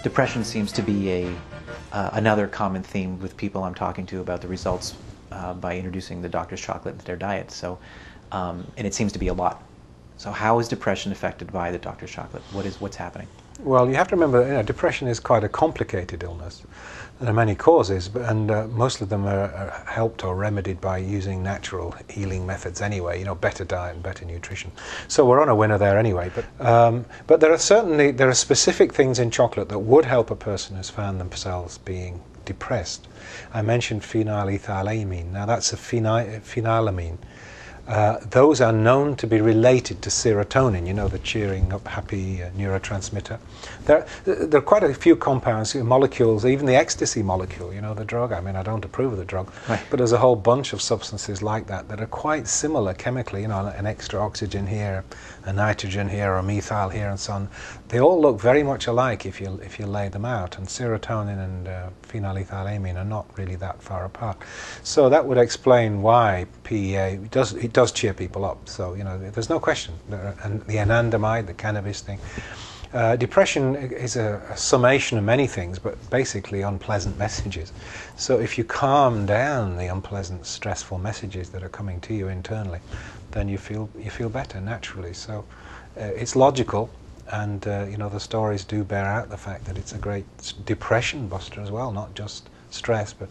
Depression seems to be another common theme with people I'm talking to about the results by introducing the doctor's chocolate into their diet. So, and it seems to be a lot. So how is depression affected by the doctor's chocolate? What's happening? Well, you have to remember, depression is quite a complicated illness. There are many causes, and most of them are helped or remedied by using natural healing methods anyway, better diet and better nutrition. So we're on a winner there anyway. But there are specific things in chocolate that would help a person who's found themselves being depressed. I mentioned phenylethylamine. Now that's a phenylamine. Those are known to be related to serotonin, the cheering up happy neurotransmitter. There are quite a few compounds, molecules, even the ecstasy molecule, the drug. I mean, I don't approve of the drug, right. But there's a whole bunch of substances like that are quite similar chemically, an extra oxygen here, a nitrogen here, or a methyl here, and so on. They all look very much alike if you lay them out, and serotonin and phenylethylamine are not really that far apart. So that would explain why PEA does cheer people up. So there's no question. And the anandamide, the cannabis thing. Depression is a summation of many things, but basically unpleasant messages. So if you calm down the unpleasant, stressful messages that are coming to you internally, then you feel better naturally. So it's logical, and the stories do bear out the fact that it's a great depression buster as well, not just stress, but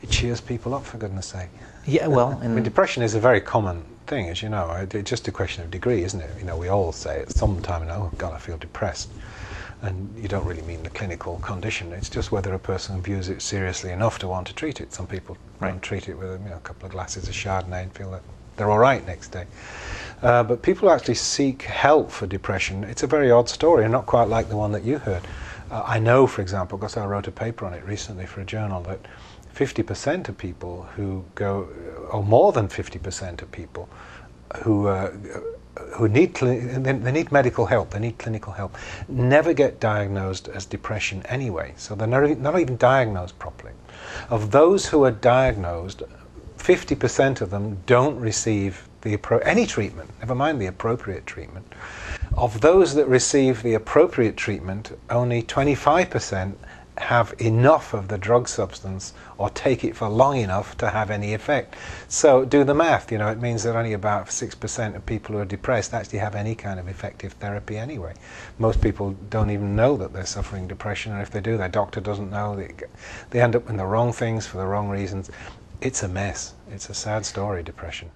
it cheers people up, for goodness sake. Yeah, well, I mean, depression is a very common thing, as you know. It's just a question of degree, isn't it? We all say at some time, oh God, I feel depressed. And you don't really mean the clinical condition. It's just whether a person views it seriously enough to want to treat it. Some people don't treat it with a couple of glasses of Chardonnay and feel that they're all right next day. But people actually seek help for depression. It's a very odd story, and not quite like the one that you heard. I know, for example, because I wrote a paper on it recently for a journal, that 50% of people who go, or more than 50% of people who need medical help, they need clinical help, never get diagnosed as depression anyway. So they're not even diagnosed properly. Of those who are diagnosed, 50% of them don't receive any treatment, never mind the appropriate treatment. Of those that receive the appropriate treatment, only 25% have enough of the drug substance or take it for long enough to have any effect. So do the math, it means that only about 6% of people who are depressed actually have any kind of effective therapy anyway. Most people don't even know that they're suffering depression, and if they do, their doctor doesn't know. They end up in the wrong things for the wrong reasons. It's a mess. It's a sad story, depression.